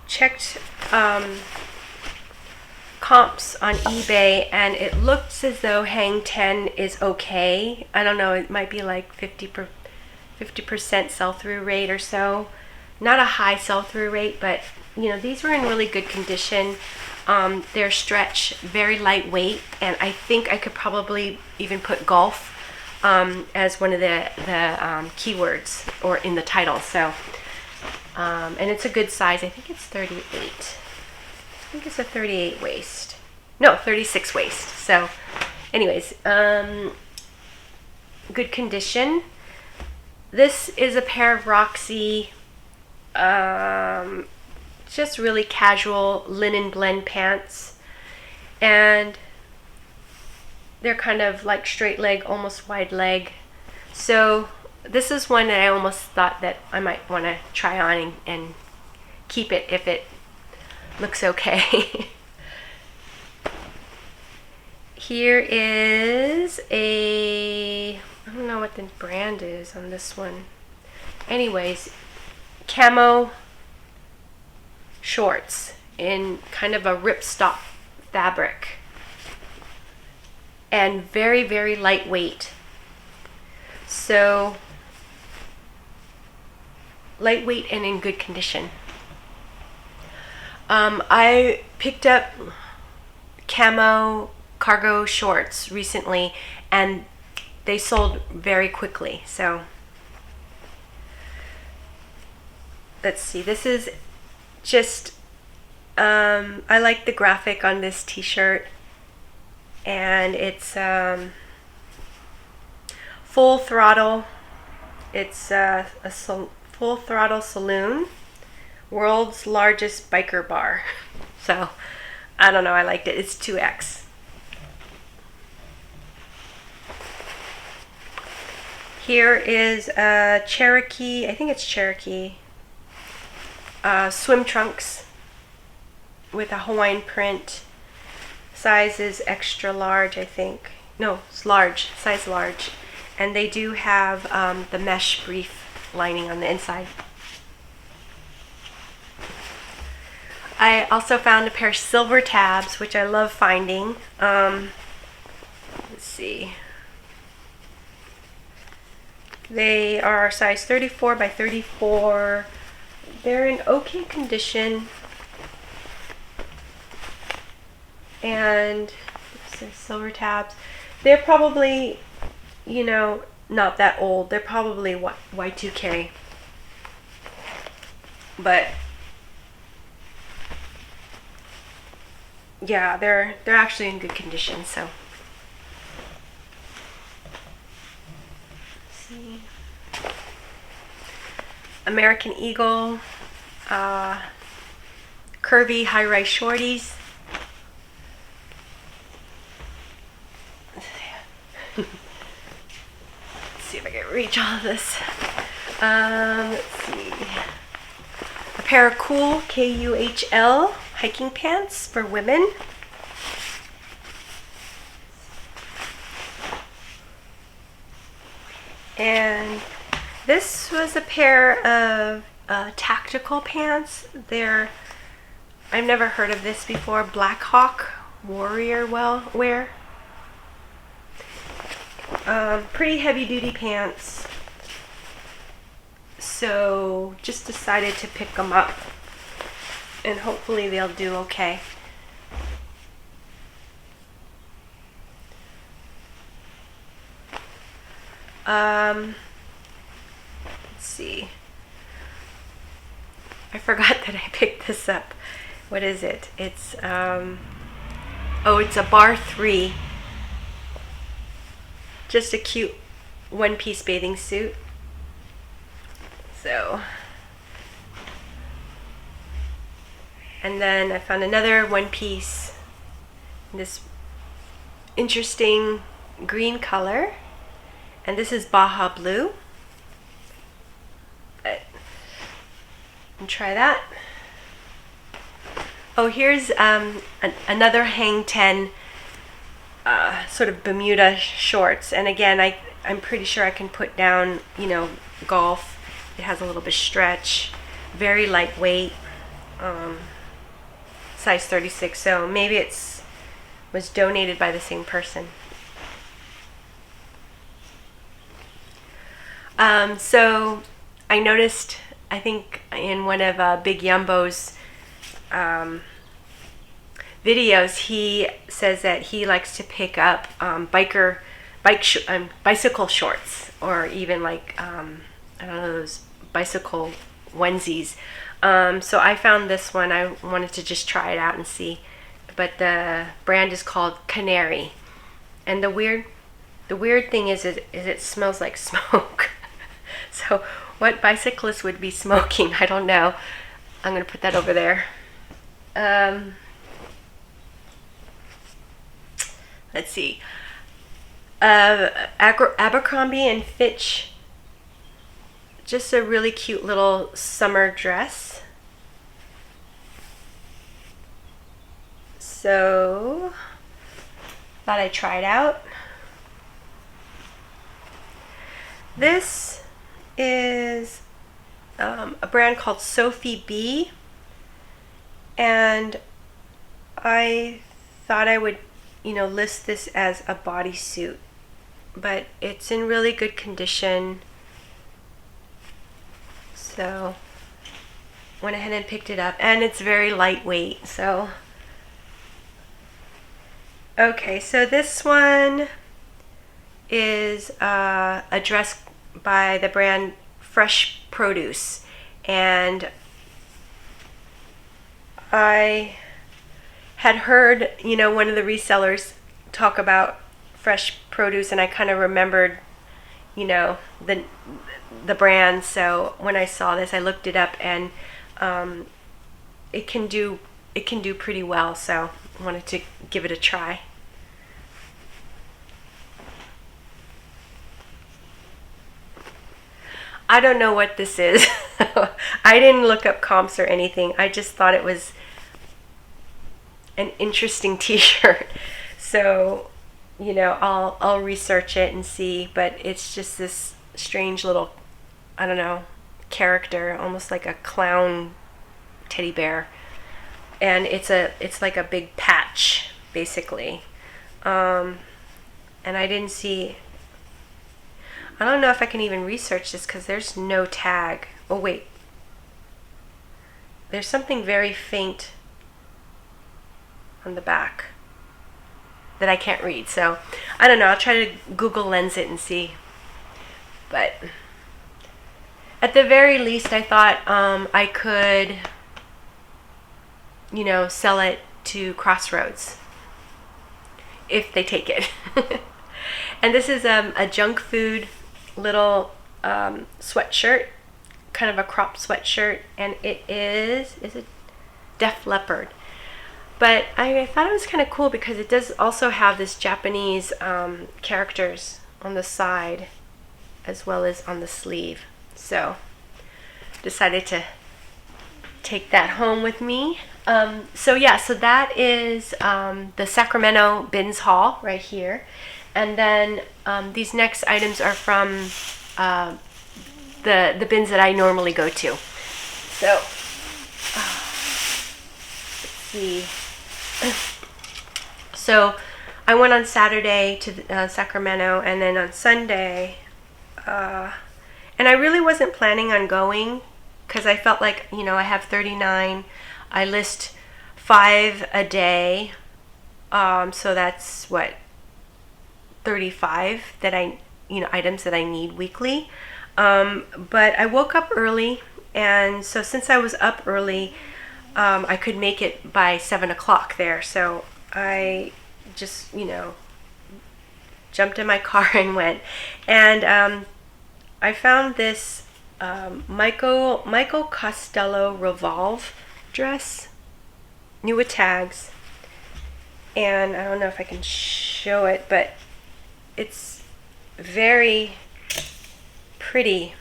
checked comps on eBay, and it looks as though Hang 10 is okay. I don't know, it might be like 50% sell-through rate or so. Not a high sell-through rate, but these were in really good condition. They're stretch, very lightweight, and I think I could probably even put golf as one of the keywords or in the title. So, and it's a good size. I think it's 38. I think it's a 38 waist. No, 36 waist. So, anyways, good condition. This is a pair of Roxy, just really casual linen blend pants, and they're kind of like straight leg, almost wide leg. So this is one that I almost thought that I might want to try on and keep it if it looks okay. Here is I don't know what the brand is on this one. Anyways, camo shorts in kind of a ripstop fabric, and very, very lightweight. So lightweight and in good condition. I picked up camo cargo shorts recently, and they sold very quickly. So let's see, this is just I like the graphic on this t-shirt, and it's full throttle. It's a full throttle saloon, world's largest biker bar. So I don't know, I liked it. It's 2X. Here is a Cherokee, I think it's Cherokee, swim trunks with a Hawaiian print. Size is extra large, I think. No, it's large, size large. And they do have the mesh brief lining on the inside. I also found a pair of silver tabs, which I love finding. Let's see. They are size 34 by 34. They're in okay condition. And silver tabs. They're probably, not that old. They're probably Y2K. But yeah, they're actually in good condition. So let's see, American Eagle, curvy high-rise shorties. Let's see if I can reach all of this. Let's see. A pair of cool KUHL hiking pants for women. And this was a pair of tactical pants. I've never heard of this before. Black Hawk Warrior wear. Pretty heavy duty pants. So just decided to pick them up, and hopefully they'll do okay. Let's see. I forgot that I picked this up. What is it? It's it's a bar 3. Just a cute one-piece bathing suit. So, and then I found another one-piece, this interesting green color, and this is Baja Blue. And try that. Oh, here's another Hang 10 sort of Bermuda shorts, and again, I'm pretty sure I can put down, golf. It has a little bit of stretch, very lightweight, size 36, so maybe was donated by the same person. So I noticed, I think in one of Big Yumbo's videos, he says that he likes to pick up bicycle shorts, or even like I don't know, those bicycle onesies. So I found this one. I wanted to just try it out and see, but the brand is called Canary, and the weird thing is it smells like smoke. So what bicyclist would be smoking? I don't know. I'm gonna put that over there. Let's see. Abercrombie and Fitch. Just a really cute little summer dress. So, thought I'd try it out. This is a brand called Sophie B, and I thought I would, list this as a bodysuit, but it's in really good condition. So went ahead and picked it up, and it's very lightweight. So okay, so this one is a dress by the brand Fresh Produce, and I had heard one of the resellers talk about Fresh Produce, and I kind of remembered the brand. So when I saw this, I looked it up, and it can do pretty well, so I wanted to give it a try. I don't know what this is. I didn't look up comps or anything. I just thought it was an interesting t-shirt. So, I'll research it and see, but it's just this strange little, I don't know, character, almost like a clown teddy bear. And it's like a big patch, basically. And I didn't see, I don't know if I can even research this because there's no tag. Oh wait, there's something very faint on the back that I can't read, so I don't know. I'll try to Google Lens it and see. But at the very least, I thought I could, sell it to Crossroads if they take it. And this is a junk food little sweatshirt, kind of a crop sweatshirt, and it is it Def Leppard. But I thought it was kind of cool because it does also have this Japanese characters on the side as well as on the sleeve. So decided to take that home with me. So yeah, so that is the Sacramento bins haul right here. And then these next items are from the bins that I normally go to. So let's see. So I went on Saturday to Sacramento, and then on Sunday, and I really wasn't planning on going because I felt like, you know, I have 39. I list 5 a day, so that's what, 35 that items that I need weekly. But I woke up early, and so since I was up early, I could make it by 7 o'clock there. So I just, jumped in my car and went. And I found this Michael Costello Revolve dress, new with tags. And I don't know if I can show it, but it's very pretty.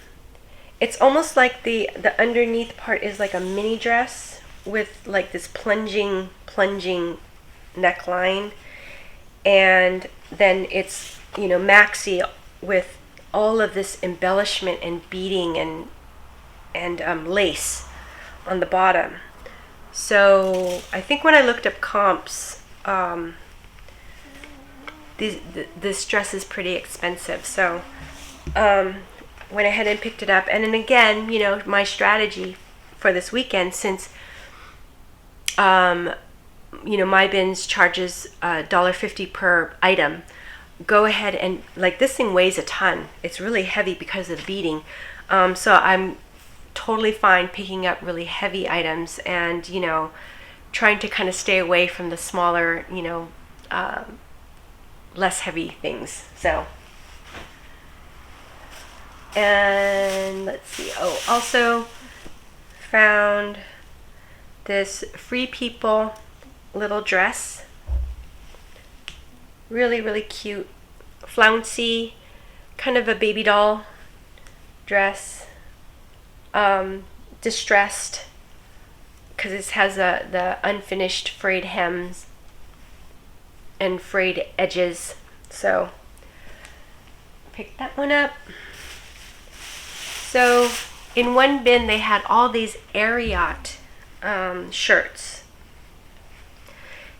It's almost like the underneath part is like a mini dress with like this plunging neckline, and then it's maxi with all of this embellishment and beading and lace on the bottom. So I think when I looked up comps, this dress is pretty expensive. So went ahead and picked it up. And then again, my strategy for this weekend, since my bins charges $1.50 per item, go ahead and, like, this thing weighs a ton. It's really heavy because of the beading. So I'm totally fine picking up really heavy items and, trying to kind of stay away from the smaller, less heavy things. So, and let's see. Oh, also found this Free People little dress. Really, really cute, flouncy, kind of a baby doll dress. Distressed, because it has the unfinished frayed hems and frayed edges. So picked that one up. So in one bin they had all these Ariat shirts,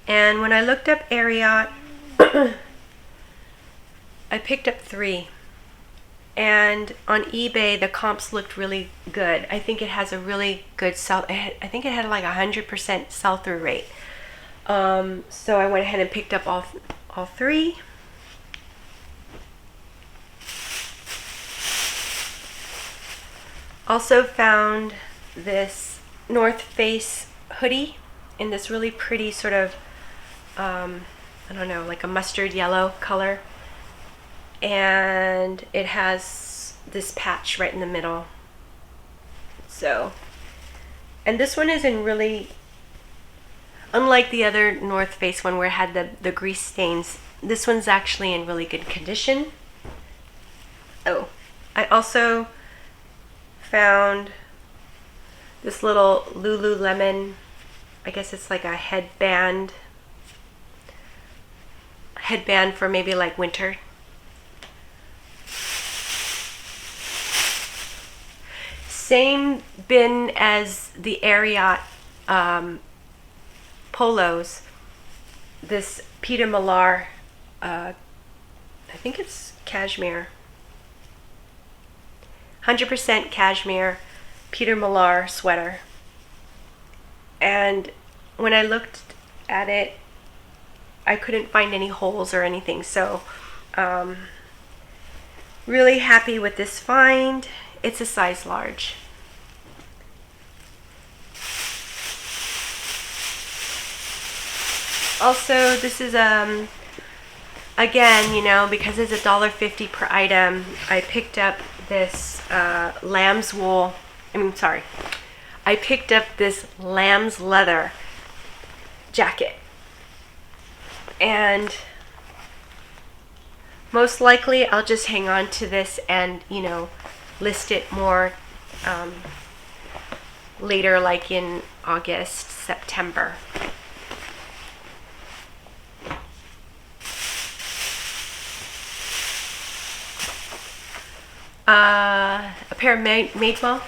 and when I looked up Ariat, I picked up 3, and on eBay the comps looked really good. I think it has a really good I think it had like 100% sell-through rate. So I went ahead and picked up all 3. Also found this North Face hoodie in this really pretty sort of I don't know, like a mustard yellow color, and it has this patch right in the middle. So, and this one is in really, unlike the other North Face one where it had the grease stains, this one's actually in really good condition. Oh, I also found this little Lululemon, I guess it's like a headband for maybe like winter. Same bin as the Ariat polos. This Peter Millar, I think it's cashmere, 100% cashmere Peter Millar sweater. And when I looked at it, I couldn't find any holes or anything. So really happy with this find. It's a size large. Also, this is again, you know, because it's $1.50 per item, I picked up this lamb's wool. I picked up this lamb's leather jacket, and most likely I'll just hang on to this and, you know, list it more later, like in August, September. A pair of Madewell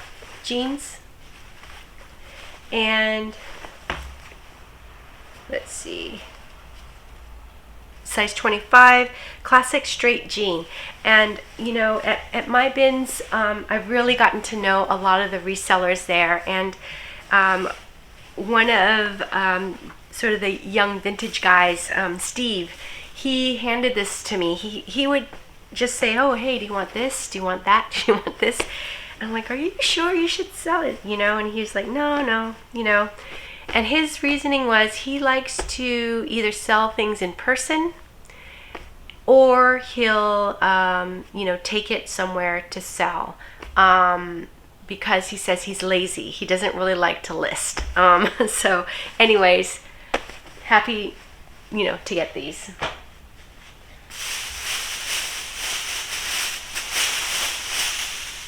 jeans, and let's see, size 25, classic straight jean. And you know, at my bins, I've really gotten to know a lot of the resellers there, and one of sort of the young vintage guys, Steve, he handed this to me. He would just say, oh, hey, do you want this? Do you want that? Do you want this? And I'm like, are you sure you should sell it? You know, and he's like, no, you know. And his reasoning was he likes to either sell things in person, or he'll, you know, take it somewhere to sell, because he says he's lazy. He doesn't really like to list. So anyways, happy, you know, to get these.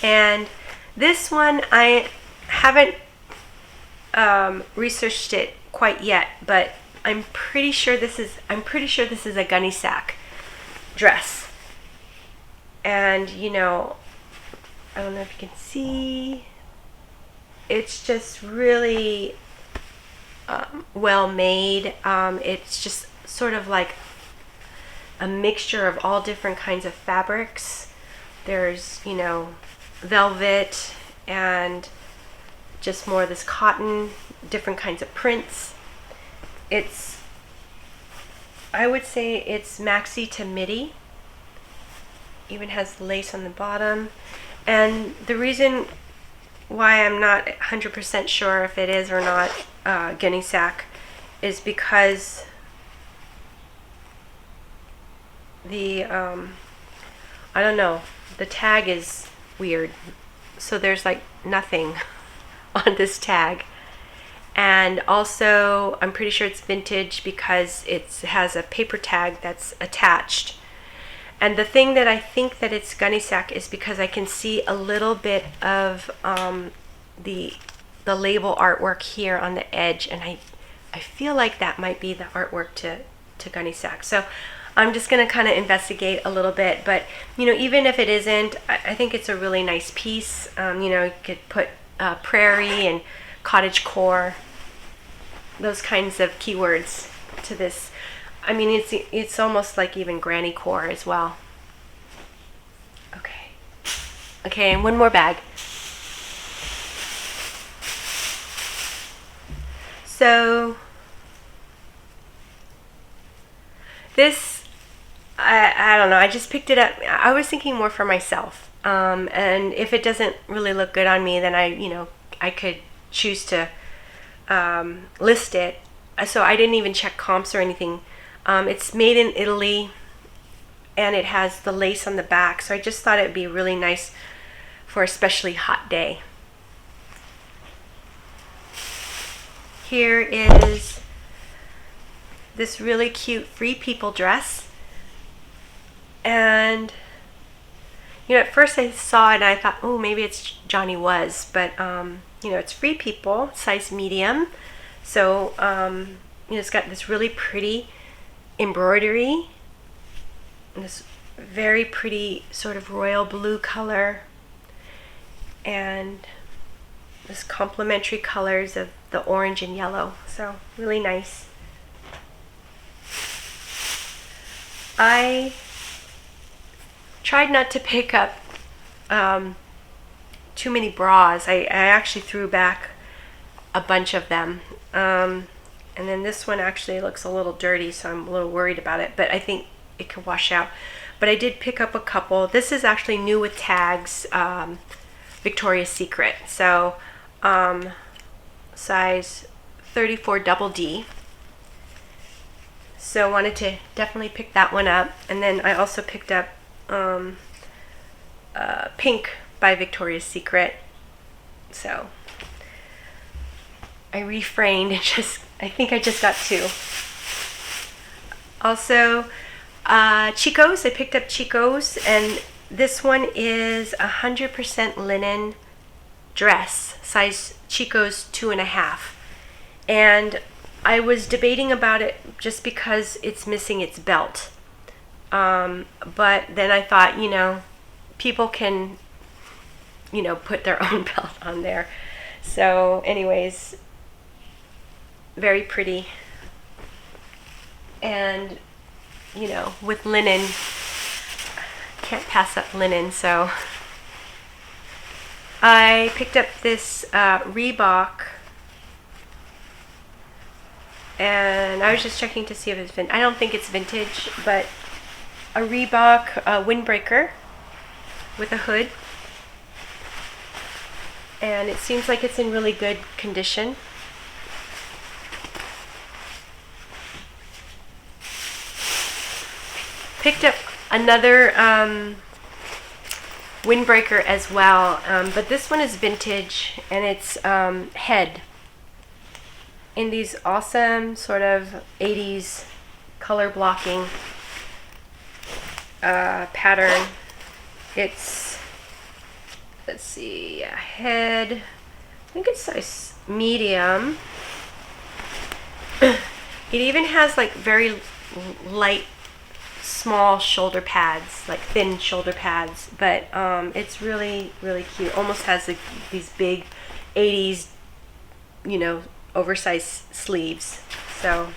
And this one, I haven't researched it quite yet, but I'm pretty sure this is a gunny sack dress. And you know, I don't know if you can see, it's just really well made. It's just sort of like a mixture of all different kinds of fabrics. There's, you know, velvet and just more of this cotton, different kinds of prints. It's, I would say it's maxi to midi. Even has lace on the bottom. And the reason why I'm not 100% sure if it is or not gunny sack is because the I don't know, the tag is weird. So there's like nothing on this tag. And also, I'm pretty sure it's vintage because it has a paper tag that's attached. And the thing that I think that it's gunny sack is because I can see a little bit of the label artwork here on the edge, and I feel like that might be the artwork to gunny sack. So I'm just going to kind of investigate a little bit, but you know, even if it isn't, I think it's a really nice piece. You know, you could put prairie and cottage core, those kinds of keywords to this. I mean, it's almost like even granny core as well. Okay, and one more bag. So this, I don't know, I just picked it up. I was thinking more for myself, and if it doesn't really look good on me, then I could choose to list it. So I didn't even check comps or anything. It's made in Italy, and it has the lace on the back, so I just thought it would be really nice for a especially hot day. Here is this really cute Free People dress. And you know, at first I saw it and I thought, oh, maybe it's Johnny Was, but you know, it's Free People, size medium. So you know, it's got this really pretty embroidery, and this very pretty sort of royal blue color, and this complementary colors of the orange and yellow. So really nice. I tried not to pick up too many bras. I actually threw back a bunch of them. And then this one actually looks a little dirty, so I'm a little worried about it, but I think it could wash out. But I did pick up a couple. This is actually new with tags, Victoria's Secret. So size 34 double D. So wanted to definitely pick that one up. And then I also picked up Pink by Victoria's Secret. So I refrained and I think I just got 2. Also, Chico's. I picked up Chico's, and this one is 100% linen dress, size Chico's 2.5. And I was debating about it just because it's missing its belt. But then I thought, people can, put their own belt on there. So anyways, very pretty. And, with linen, can't pass up linen. So I picked up this Reebok, and I was just checking to see if it's vintage. I don't think it's vintage, but a Reebok windbreaker with a hood, and it seems like it's in really good condition. Picked up another windbreaker as well, but this one is vintage, and it's head in these awesome sort of 80s color blocking pattern. It's, let's see, a head, I think it's size medium. It even has like very light, small shoulder pads, like thin shoulder pads, but it's really, really cute. Almost has these big 80s, oversized sleeves. So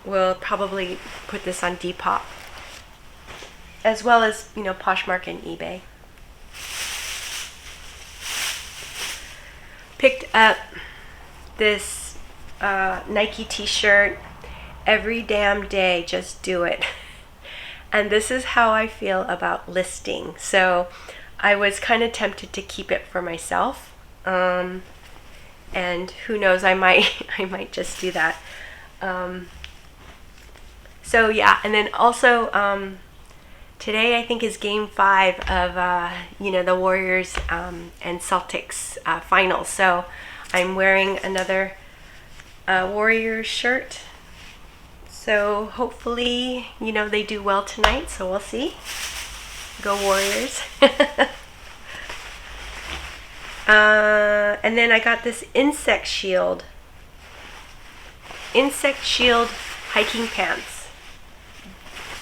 we'll probably put this on Depop, as well as, Poshmark and eBay. Picked up this Nike t-shirt, every damn day, just do it. And this is how I feel about listing. So I was kind of tempted to keep it for myself. And who knows, I might just do that. So yeah, and then also today I think is game 5 of the Warriors and Celtics finals. So I'm wearing another Warriors shirt. So hopefully, they do well tonight. So we'll see. Go Warriors. And then I got this insect shield hiking pants.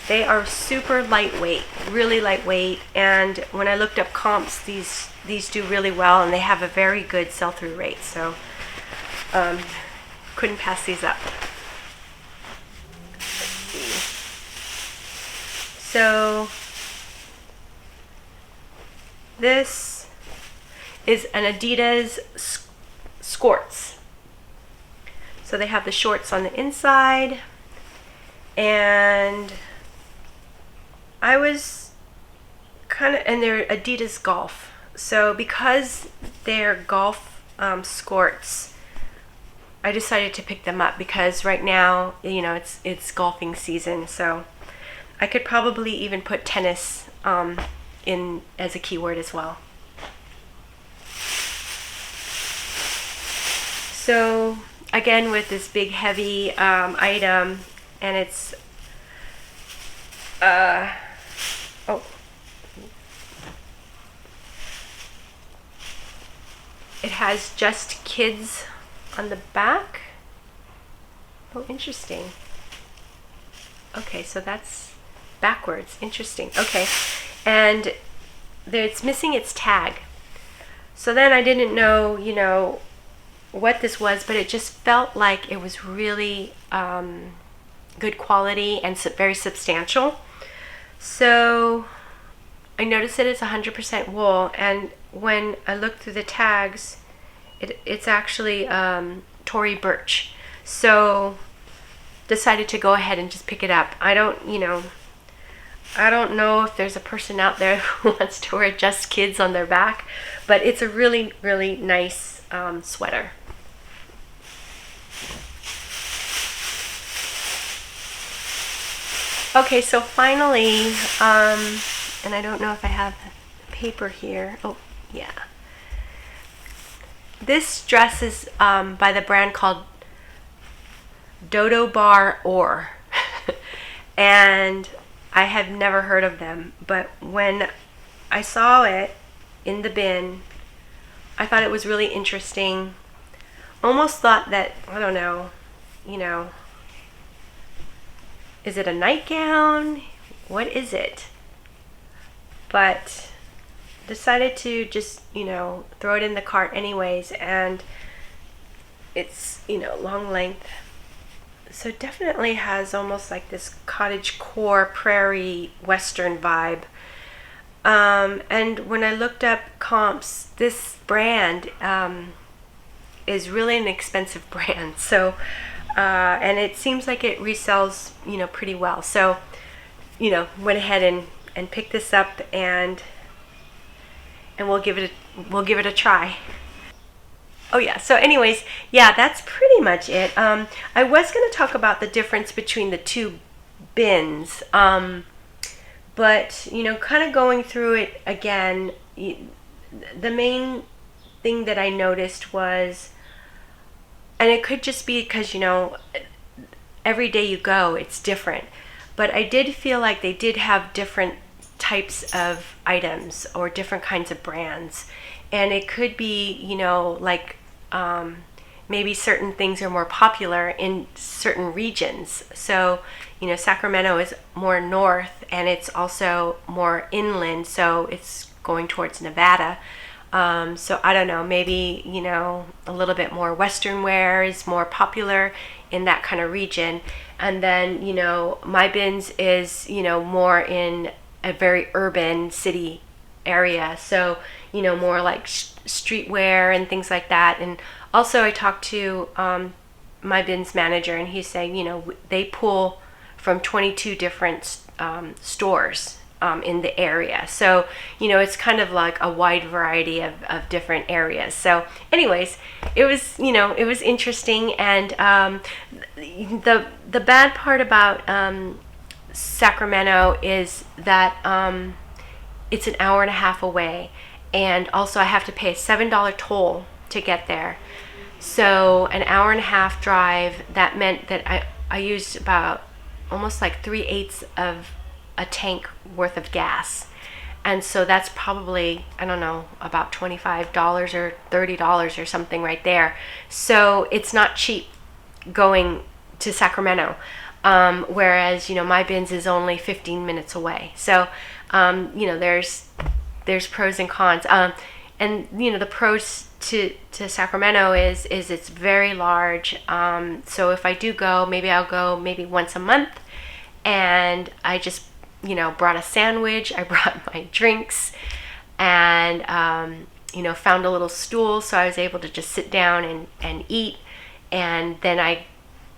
They are super lightweight, really lightweight, and when I looked up comps, these do really well, and they have a very good sell-through rate, so couldn't pass these up. Let's see. So this is an Adidas skirts. So they have the shorts on the inside, and I was and they're Adidas Golf. So because they're golf skirts, I decided to pick them up because right now, it's golfing season. So I could probably even put tennis in as a keyword as well. So again, with this big heavy item, and it's it has Just Kids on the back. Oh, interesting. Okay, so that's backwards. Interesting. Okay, and it's missing its tag. So then I didn't know, what this was, but it just felt like it was really good quality and very substantial. So I noticed that it's 100% wool, and when I looked through the tags, it's actually Tory Burch. So decided to go ahead and just pick it up. I don't know if there's a person out there who wants to wear Just Kids on their back, but it's a really, really nice sweater. Okay, so finally, and I don't know if I have paper here. Oh, yeah. This dress is by the brand called Dodo Bar Or. And I have never heard of them, but when I saw it in the bin, I thought it was really interesting. Almost thought that, I don't know, you know, is it a nightgown? What is it? But decided to just, you know, throw it in the cart anyways, and it's, you know, long length. So it definitely has almost like this cottage core prairie western vibe. And when I looked up comps, this brand is really an expensive brand. So, and it seems like it resells, you know, pretty well. So, you know, went ahead and picked this up, and we'll give it a try. Oh yeah, so anyways, yeah, that's pretty much it. I was going to talk about the difference between the two bins, but, you know, kind of going through it again, the main thing that I noticed was, and it could just be because, you know, every day you go, it's different, but I did feel like they did have different types of items or different kinds of brands. And it could be, you know, like maybe certain things are more popular in certain regions. So, you know, Sacramento is more north, and it's also more inland, so it's going towards Nevada. So I don't know, maybe, you know, a little bit more Western wear is more popular in that kind of region. And then, you know, my bins is, you know, more in a very urban city area, so, you know, more like streetwear and things like that. And also I talked to my bins manager, and he's saying, you know, they pull from 22 different stores in the area, so, you know, it's kind of like a wide variety of different areas. So anyways, it was, you know, it was interesting. And the bad part about Sacramento is that it's an hour and a half away, and also I have to pay a $7 toll to get there. So an hour and a half drive, that meant that I used about almost like 3/8 of a tank worth of gas. And so that's probably, I don't know, about $25 or $30 or something right there. So it's not cheap going to Sacramento. Whereas, you know, my bins is only 15 minutes away. So, you know, there's pros and cons. And, you know, the pros to Sacramento is it's very large. So if I do go, maybe I'll go maybe once a month. And I just, you know, brought a sandwich. I brought my drinks, and, you know, found a little stool, so I was able to just sit down and eat. And then I,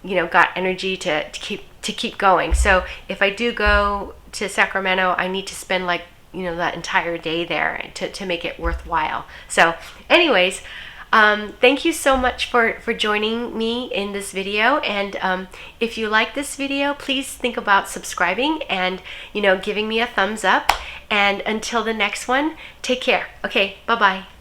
you know, got energy to keep going. So if I do go to Sacramento, I need to spend, like, you know, that entire day there to make it worthwhile. So anyways, thank you so much for joining me in this video. And if you like this video, please think about subscribing and, you know, giving me a thumbs up. And until the next one, take care. Okay, bye-bye.